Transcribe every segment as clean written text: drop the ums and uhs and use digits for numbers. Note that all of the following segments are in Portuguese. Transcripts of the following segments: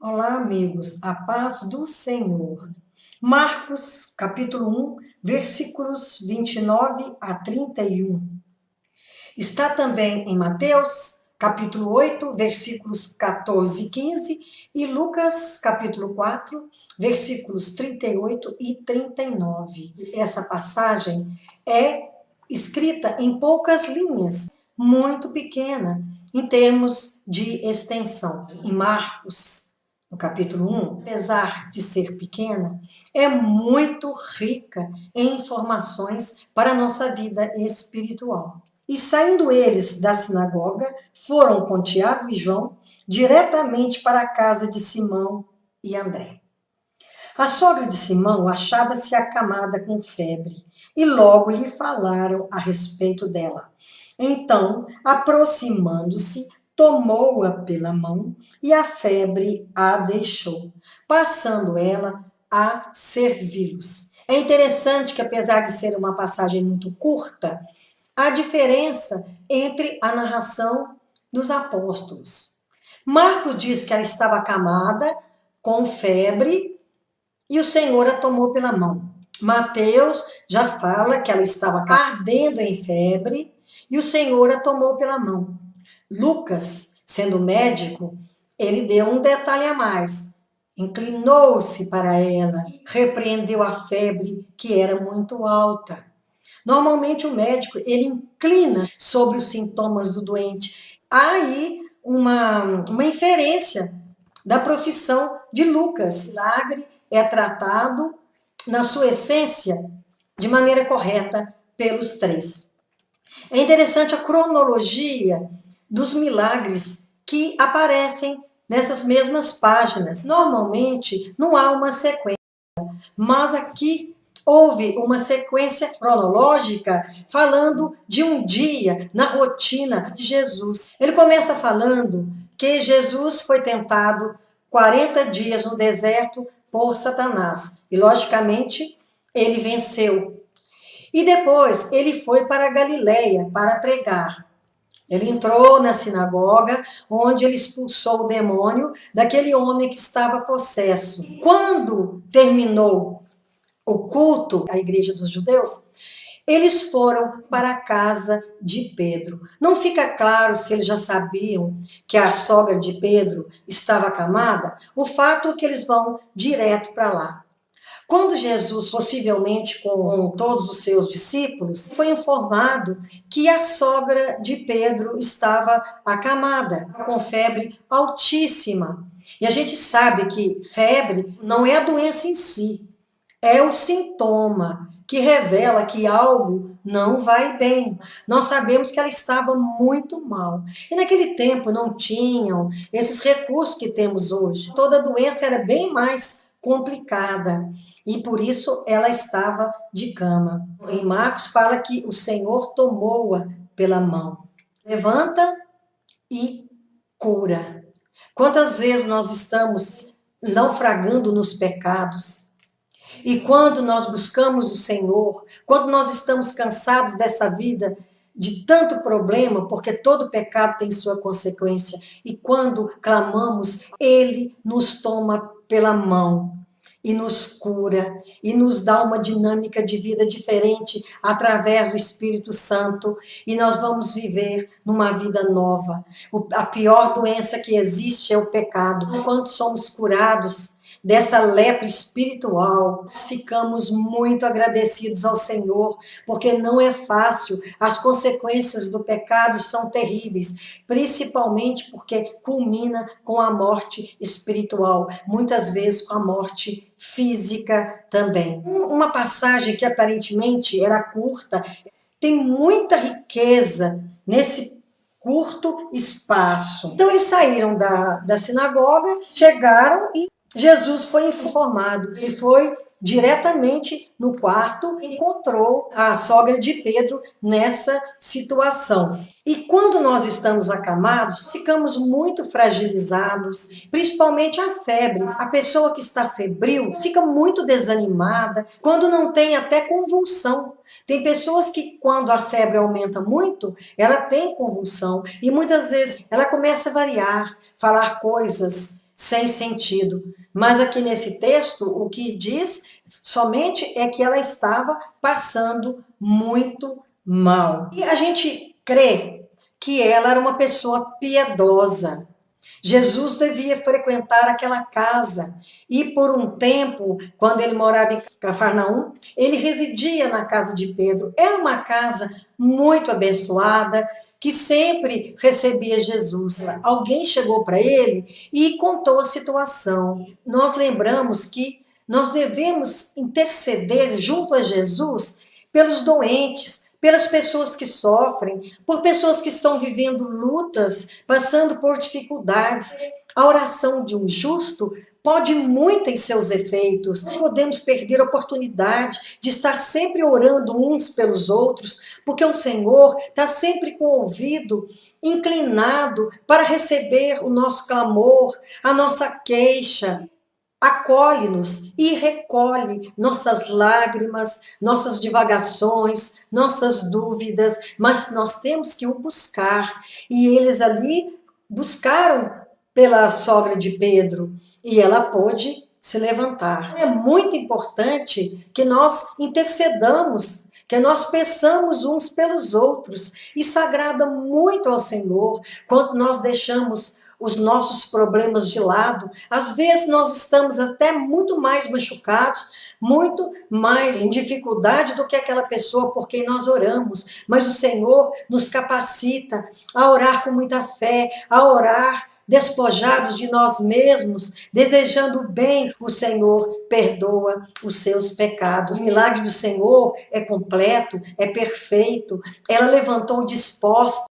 Olá, amigos, a paz do Senhor. Marcos, capítulo 1, versículos 29 a 31. Está também em Mateus, capítulo 8, versículos 14 e 15, e Lucas, capítulo 4, versículos 38 e 39. Essa passagem é escrita em poucas linhas, muito pequena, em termos de extensão. Em Marcos, no capítulo 1, apesar de ser pequena, é muito rica em informações para a nossa vida espiritual. E saindo eles da sinagoga, foram com Tiago e João diretamente para a casa de Simão e André. A sogra de Simão achava-se acamada com febre, e logo lhe falaram a respeito dela. Então, aproximando-se, tomou-a pela mão e a febre a deixou, passando ela a servi-los. É interessante que, apesar de ser uma passagem muito curta, há diferença entre a narração dos apóstolos. Marcos diz que ela estava acamada, com febre, e o Senhor a tomou pela mão. Mateus já fala que ela estava ardendo em febre, e o Senhor a tomou pela mão. Lucas, sendo médico, ele deu um detalhe a mais. Inclinou-se para ela, repreendeu a febre que era muito alta. Normalmente o médico, ele inclina sobre os sintomas do doente. Há aí uma inferência da profissão de Lucas. O milagre é tratado na sua essência de maneira correta pelos três. É interessante a cronologia dos milagres que aparecem nessas mesmas páginas. Normalmente não há uma sequência, mas aqui houve uma sequência cronológica falando de um dia na rotina de Jesus. Ele começa falando que Jesus foi tentado 40 dias no deserto por Satanás. E, logicamente, ele venceu. E depois ele foi para a Galileia para pregar. Ele entrou na sinagoga, onde ele expulsou o demônio daquele homem que estava possesso. Quando terminou o culto à igreja dos judeus, eles foram para a casa de Pedro. Não fica claro se eles já sabiam que a sogra de Pedro estava acamada. O fato é que eles vão direto para lá. Quando Jesus, possivelmente com todos os seus discípulos, foi informado que a sogra de Pedro estava acamada, com febre altíssima. E a gente sabe que febre não é a doença em si, é o sintoma que revela que algo não vai bem. Nós sabemos que ela estava muito mal. E naquele tempo não tinham esses recursos que temos hoje. Toda doença era bem mais complicada. E por isso ela estava de cama. Em Marcos fala que o Senhor tomou-a pela mão. Levanta e cura. Quantas vezes nós estamos naufragando nos pecados? E quando nós buscamos o Senhor, quando nós estamos cansados dessa vida, de tanto problema, porque todo pecado tem sua consequência, e quando clamamos, Ele nos toma pela mão e nos cura, e nos dá uma dinâmica de vida diferente através do Espírito Santo, e nós vamos viver numa vida nova. A pior doença que existe é o pecado. Quando somos curados dessa lepra espiritual, ficamos muito agradecidos ao Senhor, porque não é fácil, as consequências do pecado são terríveis, principalmente porque culmina com a morte espiritual, muitas vezes com a morte física também. Uma passagem que aparentemente era curta, tem muita riqueza nesse curto espaço. Então eles saíram da sinagoga, chegaram e Jesus foi informado. Ele foi diretamente no quarto e encontrou a sogra de Pedro nessa situação. E quando nós estamos acamados, ficamos muito fragilizados, principalmente a febre. A pessoa que está febril fica muito desanimada, quando não tem até convulsão. Tem pessoas que, quando a febre aumenta muito, ela tem convulsão. E muitas vezes ela começa a variar, falar coisas sem sentido. Mas aqui nesse texto, o que diz somente é que ela estava passando muito mal. E a gente crê que ela era uma pessoa piedosa. Jesus devia frequentar aquela casa e por um tempo, quando ele morava em Cafarnaum, ele residia na casa de Pedro. Era uma casa muito abençoada, que sempre recebia Jesus. Alguém chegou para ele e contou a situação. Nós lembramos que nós devemos interceder junto a Jesus pelos doentes, pelas pessoas que sofrem, por pessoas que estão vivendo lutas, passando por dificuldades. A oração de um justo pode muito em seus efeitos. Não podemos perder a oportunidade de estar sempre orando uns pelos outros, porque o Senhor está sempre com o ouvido inclinado para receber o nosso clamor, a nossa queixa. Acolhe-nos e recolhe nossas lágrimas, nossas divagações, nossas dúvidas, mas nós temos que o buscar. E eles ali buscaram pela sogra de Pedro e ela pôde se levantar. É muito importante que nós intercedamos, que nós peçamos uns pelos outros. Isso agrada muito ao Senhor quando nós deixamos os nossos problemas de lado. Às vezes nós estamos até muito mais machucados, muito mais em dificuldade do que aquela pessoa por quem nós oramos. Mas o Senhor nos capacita a orar com muita fé, a orar despojados de nós mesmos, desejando o bem. O Senhor perdoa os seus pecados. O milagre do Senhor é completo, é perfeito. Ela levantou disposta,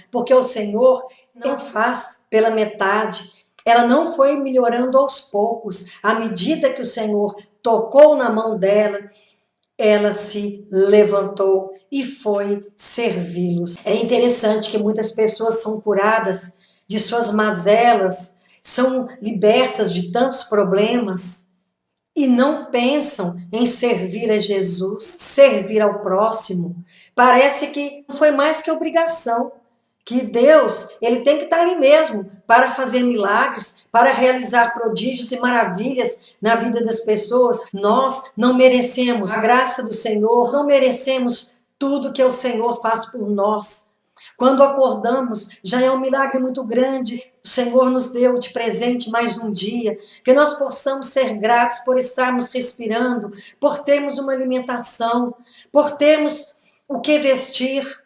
porque o Senhor não faz pela metade. Ela não foi melhorando aos poucos. À medida que o Senhor tocou na mão dela, ela se levantou e foi servi-los. É interessante que muitas pessoas são curadas de suas mazelas, são libertas de tantos problemas e não pensam em servir a Jesus, servir ao próximo. Parece que não foi mais que obrigação. Que Deus, ele tem que estar ali mesmo para fazer milagres, para realizar prodígios e maravilhas na vida das pessoas. Nós não merecemos a graça do Senhor, não merecemos tudo que o Senhor faz por nós. Quando acordamos, já é um milagre muito grande. O Senhor nos deu de presente mais um dia. Que nós possamos ser gratos por estarmos respirando, por termos uma alimentação, por termos o que vestir.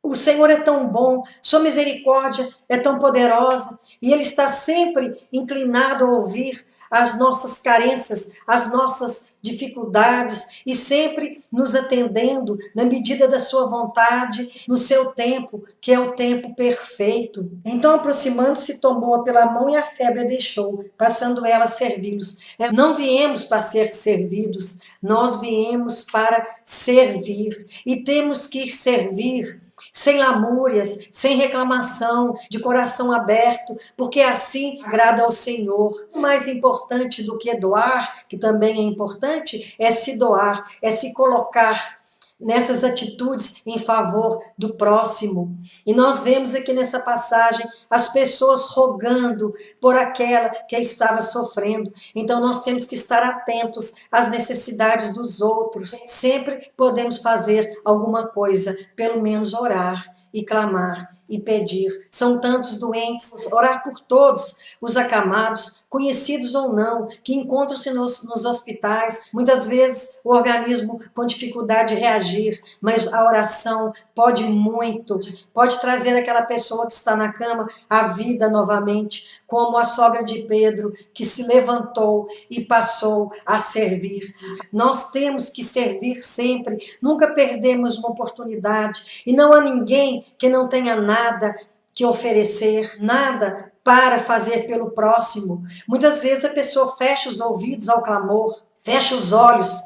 O Senhor é tão bom, sua misericórdia é tão poderosa e Ele está sempre inclinado a ouvir as nossas carências, as nossas dificuldades e sempre nos atendendo na medida da sua vontade, no seu tempo, que é o tempo perfeito. Então, aproximando-se, tomou-a pela mão e a febre a deixou, passando ela a servi-los. Não viemos para ser servidos, nós viemos para servir e temos que servir sem lamúrias, sem reclamação, de coração aberto, porque assim agrada ao Senhor. O mais importante do que doar, que também é importante, é se doar, é se colocar nessas atitudes em favor do próximo. E nós vemos aqui nessa passagem as pessoas rogando por aquela que estava sofrendo. Então nós temos que estar atentos às necessidades dos outros. Sempre podemos fazer alguma coisa, pelo menos orar e clamar e pedir. São tantos doentes, orar por todos os acamados, conhecidos ou não, que encontram-se nos hospitais. Muitas vezes o organismo com dificuldade de reagir, mas a oração pode muito, pode trazer aquela pessoa que está na cama à vida novamente, como a sogra de Pedro, que se levantou e passou a servir. Nós temos que servir sempre, nunca perdemos uma oportunidade, e não há ninguém que não tenha nada que oferecer, nada para fazer pelo próximo. Muitas vezes a pessoa fecha os ouvidos ao clamor, fecha os olhos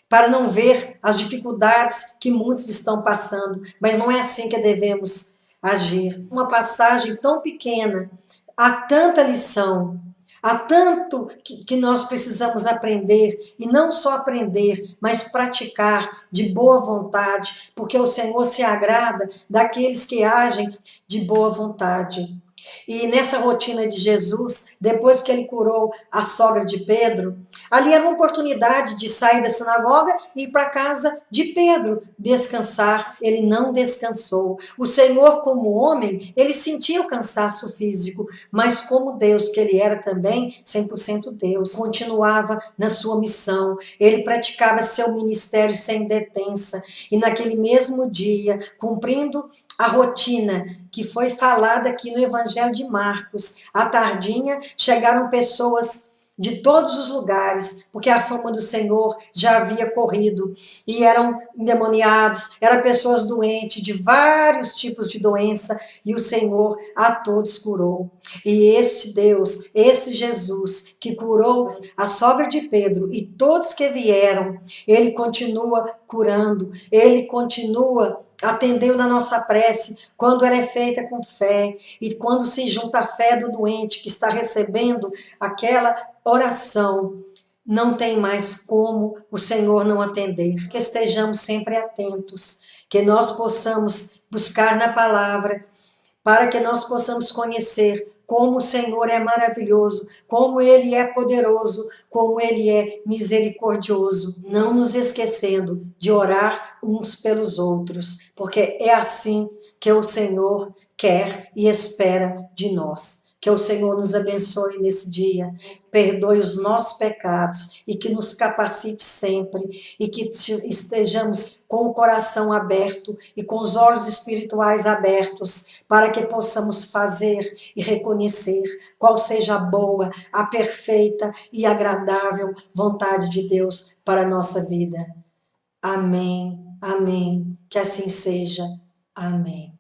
para não ver as dificuldades que muitos estão passando, mas não é assim que devemos agir. Uma passagem tão pequena, há tanta lição, há tanto que nós precisamos aprender, e não só aprender, mas praticar de boa vontade, porque o Senhor se agrada daqueles que agem de boa vontade. E nessa rotina de Jesus, depois que ele curou a sogra de Pedro, ali era uma oportunidade de sair da sinagoga e ir para a casa de Pedro descansar. Ele não descansou. O Senhor, como homem, ele sentia o cansaço físico, mas como Deus, que ele era também 100% Deus, continuava na sua missão. Ele praticava seu ministério sem detença. E naquele mesmo dia, cumprindo a rotina que foi falada aqui no Evangelho de Marcos, à tardinha, chegaram pessoas de todos os lugares, porque a fama do Senhor já havia corrido, e eram endemoniados, eram pessoas doentes, de vários tipos de doença, e o Senhor a todos curou. E este Deus, esse Jesus, que curou a sogra de Pedro e todos que vieram, ele continua curando, ele continua atendendo a nossa prece, quando ela é feita com fé, e quando se junta a fé do doente que está recebendo aquela oração, não tem mais como o Senhor não atender. Que estejamos sempre atentos, que nós possamos buscar na palavra, para que nós possamos conhecer como o Senhor é maravilhoso, como Ele é poderoso, como Ele é misericordioso, não nos esquecendo de orar uns pelos outros, porque é assim que o Senhor quer e espera de nós. Que o Senhor nos abençoe nesse dia, perdoe os nossos pecados e que nos capacite sempre e que estejamos com o coração aberto e com os olhos espirituais abertos para que possamos fazer e reconhecer qual seja a boa, a perfeita e agradável vontade de Deus para a nossa vida. Amém, amém, que assim seja. Amém.